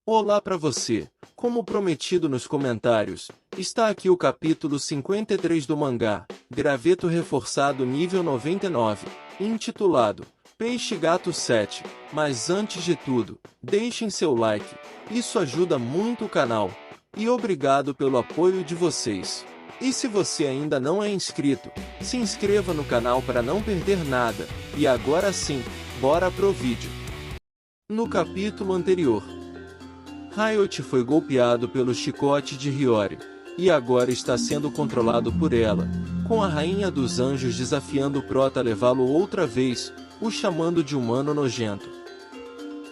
Olá para você! Como prometido nos comentários, está aqui o capítulo 53 do mangá, Graveto Reforçado nível 99, intitulado Peixe Gato 7. Mas antes de tudo, deixem seu like, isso ajuda muito o canal. E obrigado pelo apoio de vocês. E se você ainda não é inscrito, se inscreva no canal para não perder nada. E agora sim, bora pro vídeo. No capítulo anterior, Riot foi golpeado pelo chicote de Hiyori, e agora está sendo controlado por ela, com a Rainha dos Anjos desafiando o Prota a levá-lo outra vez, o chamando de humano nojento.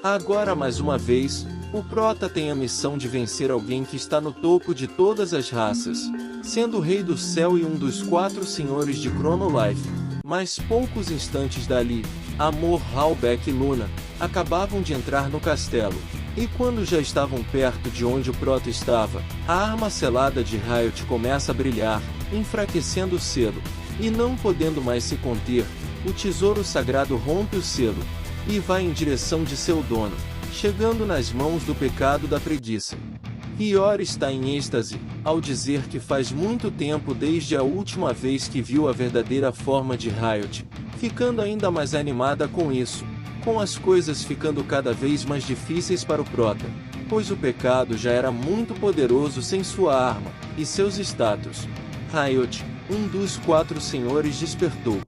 Agora mais uma vez, o Prota tem a missão de vencer alguém que está no topo de todas as raças, sendo o Rei do Céu e um dos 4 senhores de Chrono Life. Mas poucos instantes dali, Amor, Halbeck e Luna acabavam de entrar no castelo. E quando já estavam perto de onde o Prota estava, a arma selada de Riot começa a brilhar, enfraquecendo o selo. E não podendo mais se conter, o tesouro sagrado rompe o selo, e vai em direção de seu dono, chegando nas mãos do pecado da preguiça. Hiyori está em êxtase, ao dizer que faz muito tempo desde a última vez que viu a verdadeira forma de Riot, ficando ainda mais animada com isso, com as coisas ficando cada vez mais difíceis para o Prota, pois o pecado já era muito poderoso sem sua arma, e seus status. Riot, um dos 4 senhores, despertou.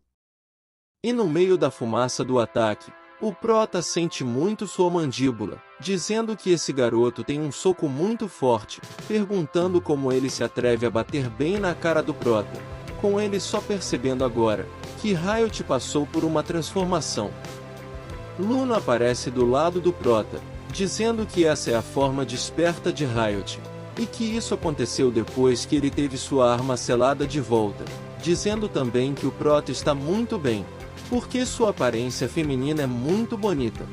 E no meio da fumaça do ataque, o Prota sente muito sua mandíbula, dizendo que esse garoto tem um soco muito forte, perguntando como ele se atreve a bater bem na cara do Prota, com ele só percebendo agora, que Riot passou por uma transformação. Luna aparece do lado do Prota, dizendo que essa é a forma desperta de Riot, e que isso aconteceu depois que ele teve sua arma selada de volta, dizendo também que o Prota está muito bem, porque sua aparência feminina é muito bonita.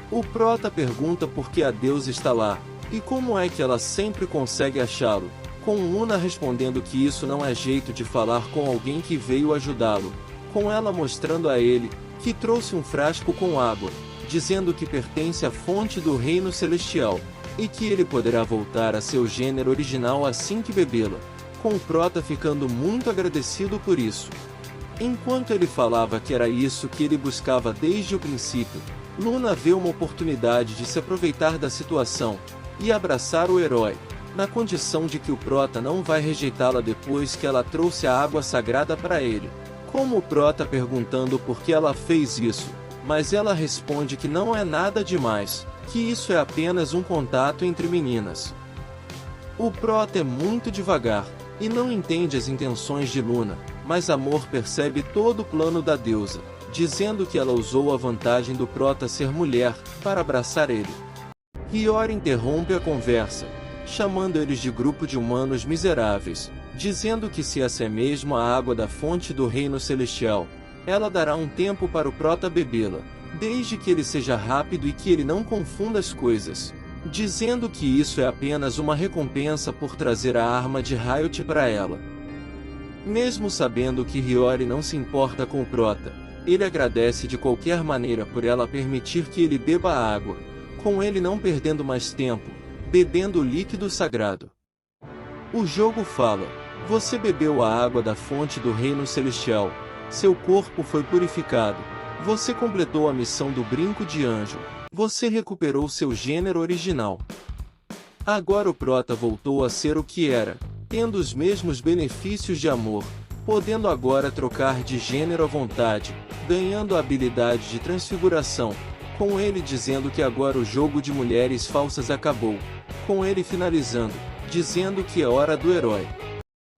O Prota pergunta por que a deusa está lá, e como é que ela sempre consegue achá-lo, com Luna respondendo que isso não é jeito de falar com alguém que veio ajudá-lo, com ela mostrando a ele que trouxe um frasco com água, dizendo que pertence à fonte do reino celestial, e que ele poderá voltar a seu gênero original assim que bebê-la, com o Prota ficando muito agradecido por isso. Enquanto ele falava que era isso que ele buscava desde o princípio, Luna vê uma oportunidade de se aproveitar da situação, e abraçar o herói, na condição de que o Prota não vai rejeitá-la depois que ela trouxe a água sagrada para ele. Como o Prota perguntando por que ela fez isso, mas ela responde que não é nada demais, que isso é apenas um contato entre meninas. O Prota é muito devagar, e não entende as intenções de Luna, mas Amor percebe todo o plano da deusa, dizendo que ela usou a vantagem do Prota ser mulher, para abraçar ele. Hiyori interrompe a conversa, chamando eles de grupo de humanos miseráveis, dizendo que se essa é mesmo a água da fonte do reino celestial, ela dará um tempo para o Prota bebê-la, desde que ele seja rápido e que ele não confunda as coisas, dizendo que isso é apenas uma recompensa por trazer a arma de Riot para ela. Mesmo sabendo que Hiyori não se importa com o Prota, ele agradece de qualquer maneira por ela permitir que ele beba a água, com ele não perdendo mais tempo, bebendo o líquido sagrado. O jogo fala: você bebeu a água da fonte do reino celestial, seu corpo foi purificado, você completou a missão do brinco de anjo, você recuperou seu gênero original. Agora o Prota voltou a ser o que era, tendo os mesmos benefícios de Amor, podendo agora trocar de gênero à vontade, ganhando a habilidade de transfiguração, com ele dizendo que agora o jogo de mulheres falsas acabou, com ele finalizando, dizendo que é hora do herói.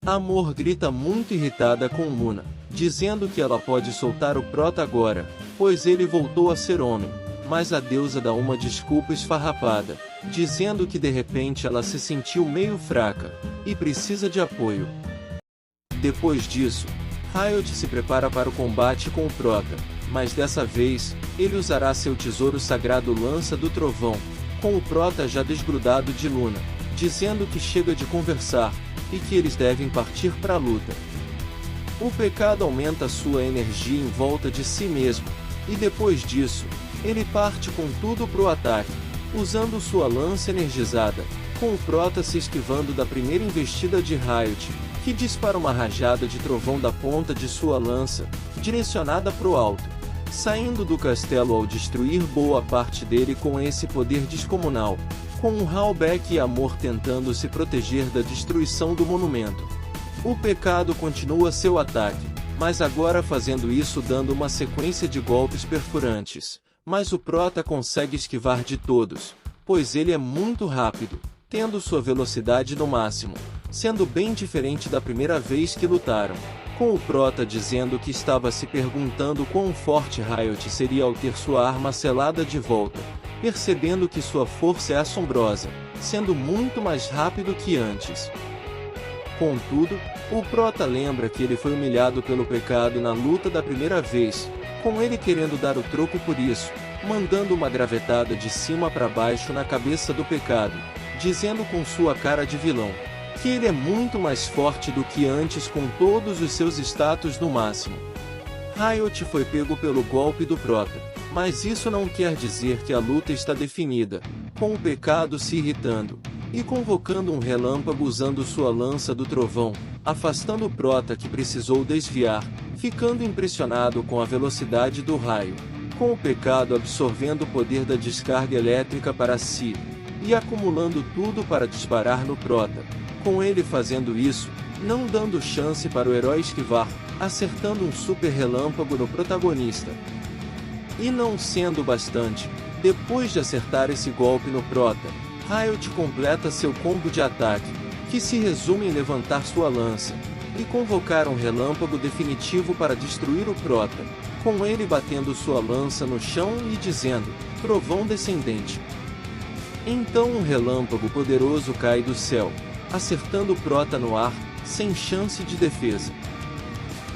Amor grita muito irritada com Luna, dizendo que ela pode soltar o Prota agora, pois ele voltou a ser homem, mas a deusa dá uma desculpa esfarrapada, dizendo que de repente ela se sentiu meio fraca, e precisa de apoio. Depois disso, Riot se prepara para o combate com o Prota, mas dessa vez, ele usará seu tesouro sagrado Lança do Trovão, com o Prota já desgrudado de Luna, dizendo que chega de conversar, e que eles devem partir para a luta. O pecado aumenta sua energia em volta de si mesmo, e depois disso, ele parte com tudo pro ataque, usando sua lança energizada, com o Prota se esquivando da primeira investida de Riot, que dispara uma rajada de trovão da ponta de sua lança, direcionada para o alto, saindo do castelo ao destruir boa parte dele com esse poder descomunal, com um Halberd e Amor tentando se proteger da destruição do monumento. O pecado continua seu ataque, mas agora fazendo isso dando uma sequência de golpes perfurantes, mas o Prota consegue esquivar de todos, pois ele é muito rápido, tendo sua velocidade no máximo, sendo bem diferente da primeira vez que lutaram, com o Prota dizendo que estava se perguntando quão forte Riot seria ao ter sua arma selada de volta, percebendo que sua força é assombrosa, sendo muito mais rápido que antes. Contudo, o Prota lembra que ele foi humilhado pelo pecado na luta da primeira vez, com ele querendo dar o troco por isso, mandando uma gravetada de cima para baixo na cabeça do pecado, dizendo com sua cara de vilão, que ele é muito mais forte do que antes com todos os seus status no máximo. Riot foi pego pelo golpe do Prota, mas isso não quer dizer que a luta está definida, com o pecado se irritando, e convocando um relâmpago usando sua lança do trovão, afastando o Prota que precisou desviar, ficando impressionado com a velocidade do raio, com o pecado absorvendo o poder da descarga elétrica para si, e acumulando tudo para disparar no Prota, com ele fazendo isso, não dando chance para o herói esquivar, acertando um super relâmpago no protagonista. E não sendo bastante, depois de acertar esse golpe no Prota, Riot completa seu combo de ataque, que se resume em levantar sua lança, e convocar um relâmpago definitivo para destruir o Prota, com ele batendo sua lança no chão e dizendo, trovão descendente. Então um relâmpago poderoso cai do céu, acertando o Prota no ar, sem chance de defesa.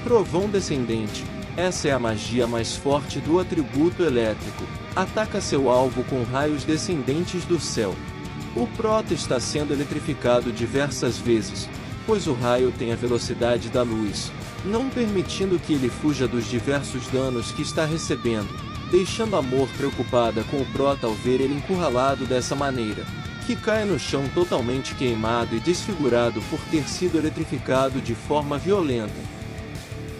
Trovão descendente, essa é a magia mais forte do atributo elétrico, ataca seu alvo com raios descendentes do céu. O Prota está sendo eletrificado diversas vezes, pois o raio tem a velocidade da luz, não permitindo que ele fuja dos diversos danos que está recebendo, deixando Amor preocupada com o Prota ao ver ele encurralado dessa maneira, que cai no chão totalmente queimado e desfigurado por ter sido eletrificado de forma violenta.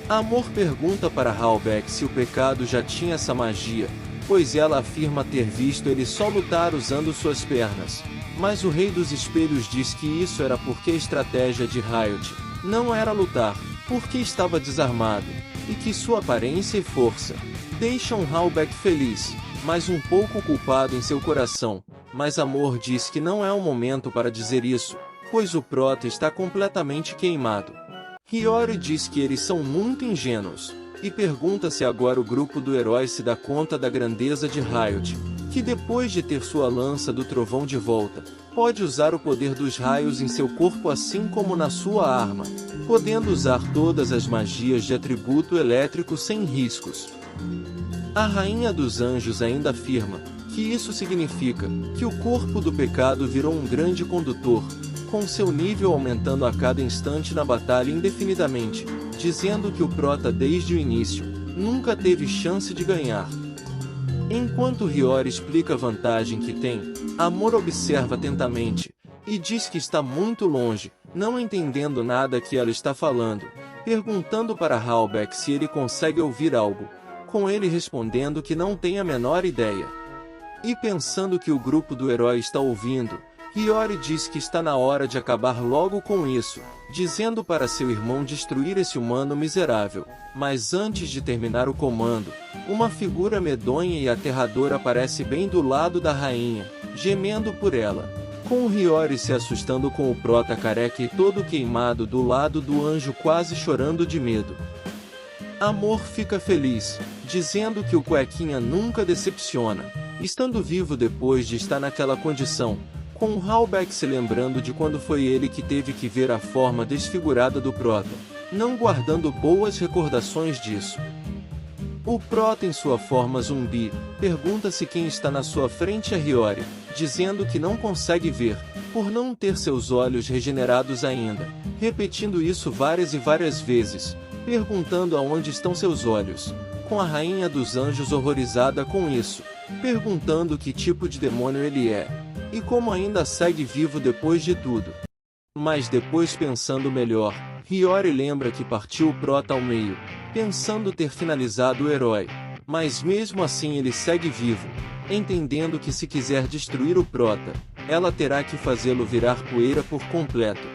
Amor pergunta para Halberd se o pecado já tinha essa magia, pois ela afirma ter visto ele só lutar usando suas pernas, mas o Rei dos Espelhos diz que isso era porque a estratégia de Riot não era lutar, porque estava desarmado, e que sua aparência e força deixam Halberd feliz, mas um pouco culpado em seu coração, mas Amor diz que não é o momento para dizer isso, pois o Prota está completamente queimado. Hiyori diz que eles são muito ingênuos, e pergunta se agora o grupo do herói se dá conta da grandeza de Riot, que depois de ter sua lança do trovão de volta, pode usar o poder dos raios em seu corpo assim como na sua arma, podendo usar todas as magias de atributo elétrico sem riscos. A Rainha dos Anjos ainda afirma que isso significa que o corpo do pecado virou um grande condutor, com seu nível aumentando a cada instante na batalha indefinidamente, dizendo que o Prota desde o início nunca teve chance de ganhar. Enquanto Hiyori explica a vantagem que tem, Amor observa atentamente, e diz que está muito longe, não entendendo nada que ela está falando, perguntando para Halberd se ele consegue ouvir algo, com ele respondendo que não tem a menor ideia. E pensando que o grupo do herói está ouvindo, Hiyori diz que está na hora de acabar logo com isso, dizendo para seu irmão destruir esse humano miserável, mas antes de terminar o comando, uma figura medonha e aterradora aparece bem do lado da rainha, gemendo por ela, com Hiyori se assustando com o Prota careca e todo queimado do lado do anjo quase chorando de medo. Amor fica feliz, dizendo que o Cuequinha nunca decepciona, estando vivo depois de estar naquela condição, com o Halberd se lembrando de quando foi ele que teve que ver a forma desfigurada do Prota, não guardando boas recordações disso. O Prota em sua forma zumbi, pergunta se quem está na sua frente é Hiyori, dizendo que não consegue ver, por não ter seus olhos regenerados ainda, repetindo isso várias e várias vezes, perguntando aonde estão seus olhos, com a rainha dos anjos horrorizada com isso, perguntando que tipo de demônio ele é, e como ainda segue vivo depois de tudo. Mas depois, pensando melhor, Hiyori lembra que partiu o Prota ao meio, pensando ter finalizado o herói, mas mesmo assim ele segue vivo, entendendo que se quiser destruir o Prota, ela terá que fazê-lo virar poeira por completo.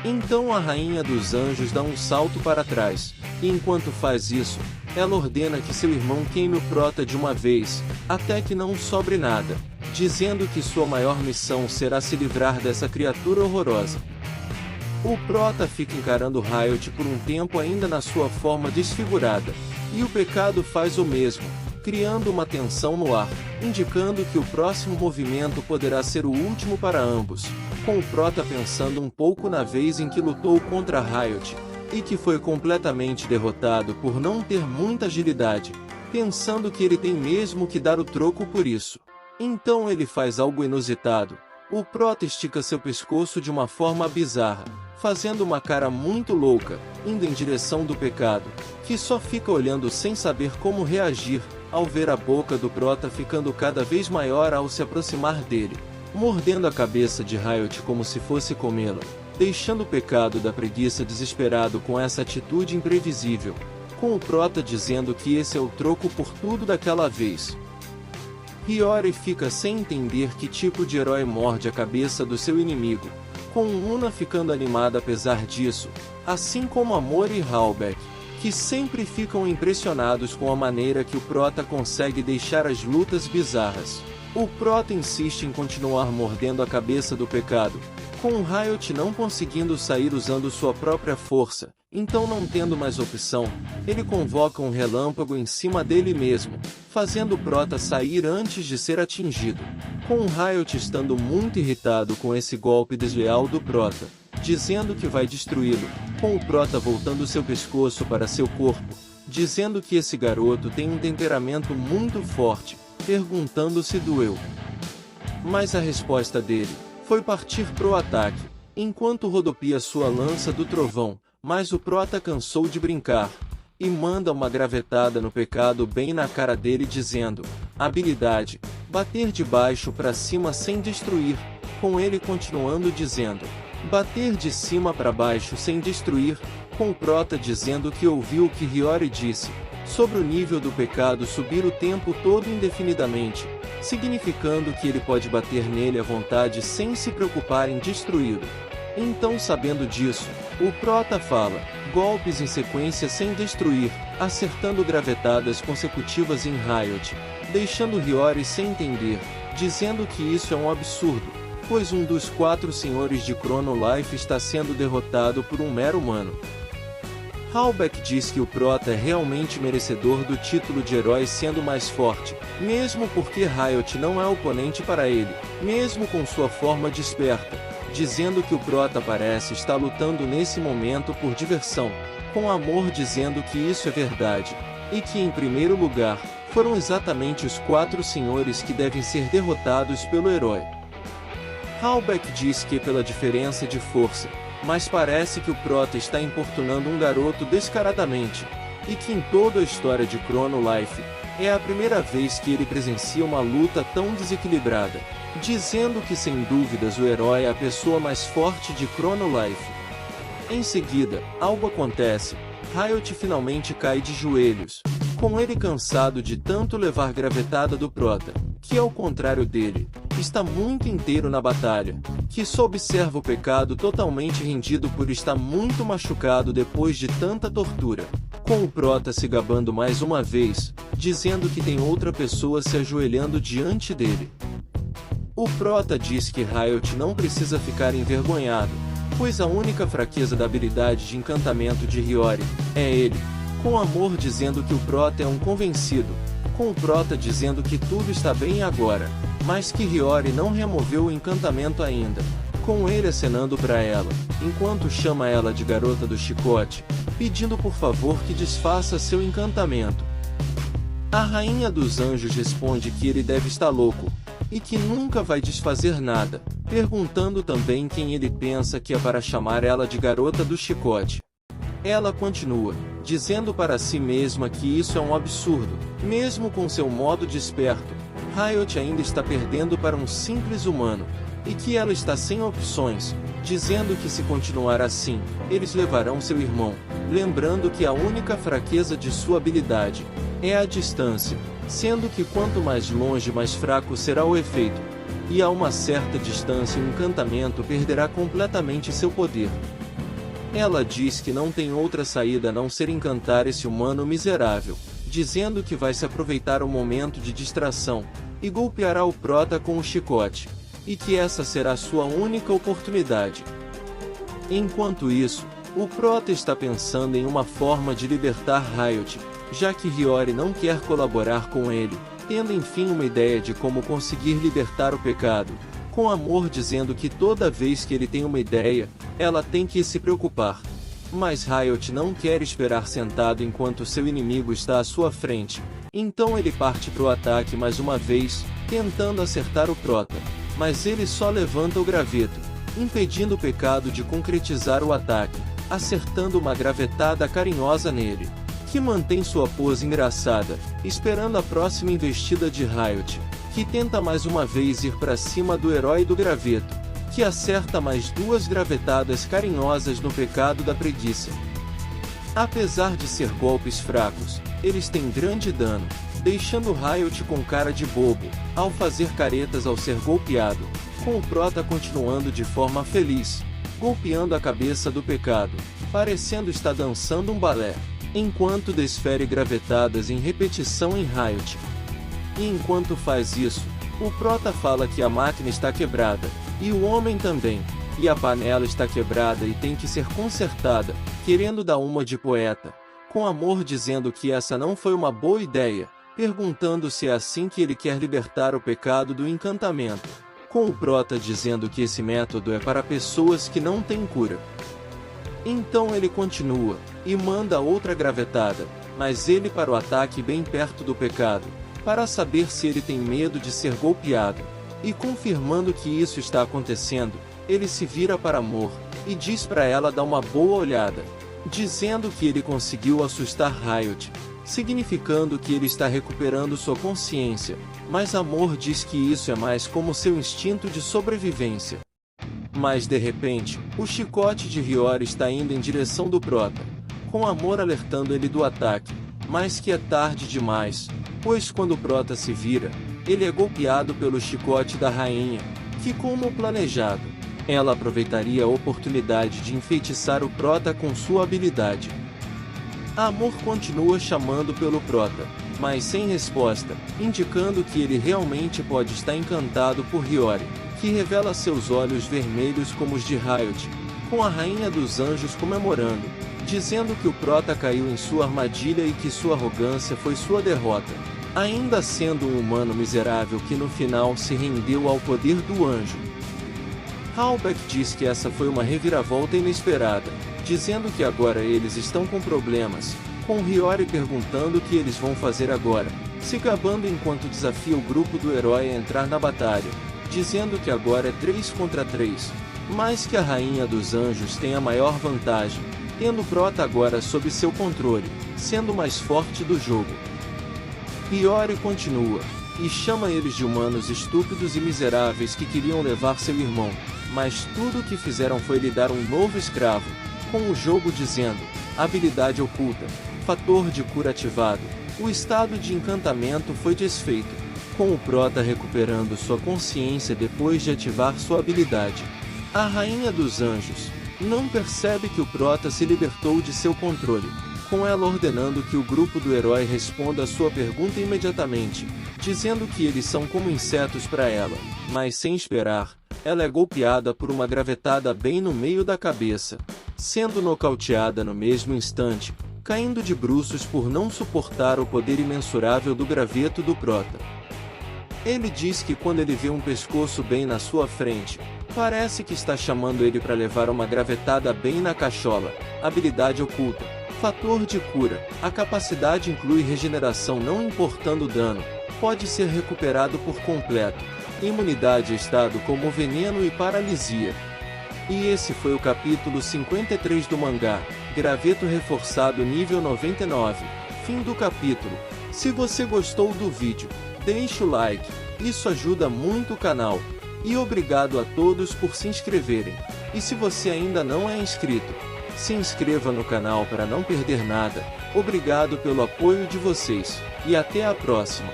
Então a rainha dos anjos dá um salto para trás, e enquanto faz isso, ela ordena que seu irmão queime o Prota de uma vez, até que não sobre nada, dizendo que sua maior missão será se livrar dessa criatura horrorosa. O Prota fica encarando Riot por um tempo ainda na sua forma desfigurada, e o pecado faz o mesmo, criando uma tensão no ar, indicando que o próximo movimento poderá ser o último para ambos, com o Prota pensando um pouco na vez em que lutou contra Riot, e que foi completamente derrotado por não ter muita agilidade, pensando que ele tem mesmo que dar o troco por isso. Então ele faz algo inusitado. O Prota estica seu pescoço de uma forma bizarra, fazendo uma cara muito louca, indo em direção do pecado, que só fica olhando sem saber como reagir, ao ver a boca do Prota ficando cada vez maior ao se aproximar dele, mordendo a cabeça de Riot como se fosse comê-la, deixando o pecado da preguiça desesperado com essa atitude imprevisível, com o Prota dizendo que esse é o troco por tudo daquela vez. Hiyori fica sem entender que tipo de herói morde a cabeça do seu inimigo, com Una ficando animada apesar disso, assim como Amor e Halbeck, que sempre ficam impressionados com a maneira que o Prota consegue deixar as lutas bizarras. O Prota insiste em continuar mordendo a cabeça do pecado, com o Riot não conseguindo sair usando sua própria força, então não tendo mais opção, ele convoca um relâmpago em cima dele mesmo, fazendo o Prota sair antes de ser atingido, com o Riot estando muito irritado com esse golpe desleal do Prota, dizendo que vai destruí-lo, com o Prota voltando seu pescoço para seu corpo, dizendo que esse garoto tem um temperamento muito forte, perguntando se doeu. Mas a resposta dele foi partir pro ataque, enquanto rodopia sua lança do trovão, mas o Prota cansou de brincar, e manda uma gravetada no pecado bem na cara dele dizendo, habilidade, bater de baixo para cima sem destruir, com ele continuando dizendo, bater de cima para baixo sem destruir, com o Prota dizendo que ouviu o que Hiyori disse, sobre o nível do pecado subir o tempo todo indefinidamente, significando que ele pode bater nele à vontade sem se preocupar em destruí-lo. Então, sabendo disso, o Prota fala, golpes em sequência sem destruir, acertando gravetadas consecutivas em Riot, deixando Hiyori sem entender, dizendo que isso é um absurdo, pois um dos 4 senhores de Chrono Life está sendo derrotado por um mero humano. Halbeck diz que o Prota é realmente merecedor do título de herói sendo mais forte, mesmo porque Riot não é oponente para ele, mesmo com sua forma desperta, dizendo que o Prota parece estar lutando nesse momento por diversão, com Amor dizendo que isso é verdade, e que em primeiro lugar, foram exatamente os 4 senhores que devem ser derrotados pelo herói. Halbeck diz que pela diferença de força, mas parece que o Prota está importunando um garoto descaradamente, e que em toda a história de Chrono Life, é a primeira vez que ele presencia uma luta tão desequilibrada, dizendo que sem dúvidas o herói é a pessoa mais forte de Chrono Life. Em seguida, algo acontece, Riot finalmente cai de joelhos, com ele cansado de tanto levar gravetada do Prota, que ao contrário dele, está muito inteiro na batalha, que só observa o pecado totalmente rendido por estar muito machucado depois de tanta tortura, com o Prota se gabando mais uma vez, dizendo que tem outra pessoa se ajoelhando diante dele. O Prota diz que Riot não precisa ficar envergonhado, pois a única fraqueza da habilidade de encantamento de Hiyori é ele, com Amor dizendo que o Prota é um convencido, com o Prota dizendo que tudo está bem agora, mas que Hiyori não removeu o encantamento ainda, com ele acenando para ela, enquanto chama ela de garota do chicote, pedindo por favor que desfaça seu encantamento. A rainha dos anjos responde que ele deve estar louco, e que nunca vai desfazer nada, perguntando também quem ele pensa que é para chamar ela de garota do chicote. Ela continua, dizendo para si mesma que isso é um absurdo. Mesmo com seu modo desperto, Riot ainda está perdendo para um simples humano, e que ela está sem opções, dizendo que se continuar assim, eles levarão seu irmão, lembrando que a única fraqueza de sua habilidade é a distância, sendo que quanto mais longe mais fraco será o efeito, e a uma certa distância o encantamento perderá completamente seu poder. Ela diz que não tem outra saída a não ser encantar esse humano miserável, dizendo que vai se aproveitar o momento de distração, e golpeará o prota com o chicote, e que essa será sua única oportunidade. Enquanto isso, o prota está pensando em uma forma de libertar Riot, já que Hiyori não quer colaborar com ele, tendo enfim uma ideia de como conseguir libertar o pecado, com Amor dizendo que toda vez que ele tem uma ideia, ela tem que se preocupar. Mas Riot não quer esperar sentado enquanto seu inimigo está à sua frente, então ele parte para o ataque mais uma vez, tentando acertar o prota, mas ele só levanta o graveto, impedindo o pecado de concretizar o ataque, acertando uma gravetada carinhosa nele, que mantém sua pose engraçada, esperando a próxima investida de Riot, que tenta mais uma vez ir para cima do herói do graveto, que acerta mais duas gravetadas carinhosas no pecado da preguiça. Apesar de ser golpes fracos, eles têm grande dano, deixando Riot com cara de bobo, ao fazer caretas ao ser golpeado, com o prota continuando de forma feliz, golpeando a cabeça do pecado, parecendo estar dançando um balé, enquanto desfere gravetadas em repetição em Riot. E enquanto faz isso, o prota fala que a máquina está quebrada, e o homem também, e a panela está quebrada e tem que ser consertada, querendo dar uma de poeta, com Amor dizendo que essa não foi uma boa ideia, perguntando se é assim que ele quer libertar o pecado do encantamento, com o prota dizendo que esse método é para pessoas que não têm cura. Então ele continua, e manda outra gravetada, mas ele para o ataque bem perto do pecado, para saber se ele tem medo de ser golpeado, e confirmando que isso está acontecendo, ele se vira para Amor, e diz para ela dar uma boa olhada, dizendo que ele conseguiu assustar Riot, significando que ele está recuperando sua consciência, mas Amor diz que isso é mais como seu instinto de sobrevivência. Mas de repente, o chicote de Hiyori está indo em direção do prota, com Amor alertando ele do ataque, mas que é tarde demais, pois quando o prota se vira, ele é golpeado pelo chicote da rainha, que como planejado, ela aproveitaria a oportunidade de enfeitiçar o prota com sua habilidade. Amor continua chamando pelo prota, mas sem resposta, indicando que ele realmente pode estar encantado por Hiyori, que revela seus olhos vermelhos como os de Riot, com a rainha dos anjos comemorando, dizendo que o prota caiu em sua armadilha e que sua arrogância foi sua derrota, ainda sendo um humano miserável que no final se rendeu ao poder do anjo. Halbech diz que essa foi uma reviravolta inesperada, dizendo que agora eles estão com problemas, com Hiyori perguntando o que eles vão fazer agora, se gabando enquanto desafia o grupo do herói a entrar na batalha, dizendo que agora é 3 contra 3, mas que a rainha dos anjos tem a maior vantagem, tendo o prota agora sob seu controle, sendo o mais forte do jogo. Hiyori continua, e chama eles de humanos estúpidos e miseráveis que queriam levar seu irmão, mas tudo o que fizeram foi lhe dar um novo escravo, com o jogo dizendo, habilidade oculta, fator de cura ativado, o estado de encantamento foi desfeito, com o prota recuperando sua consciência depois de ativar sua habilidade. A rainha dos anjos não percebe que o prota se libertou de seu controle, com ela ordenando que o grupo do herói responda a sua pergunta imediatamente, dizendo que eles são como insetos para ela, mas sem esperar, ela é golpeada por uma gravetada bem no meio da cabeça, sendo nocauteada no mesmo instante, caindo de bruços por não suportar o poder imensurável do graveto do prota. Ele diz que quando ele vê um pescoço bem na sua frente, parece que está chamando ele para levar uma gravetada bem na cachola, habilidade oculta, fator de cura, a capacidade inclui regeneração não importando o dano, pode ser recuperado por completo, imunidade a estado como veneno e paralisia. E esse foi o capítulo 53 do mangá, Graveto reforçado nível 99. Fim do capítulo. Se você gostou do vídeo, deixe o like, isso ajuda muito o canal. E obrigado a todos por se inscreverem. E se você ainda não é inscrito, se inscreva no canal para não perder nada. Obrigado pelo apoio de vocês, e até a próxima.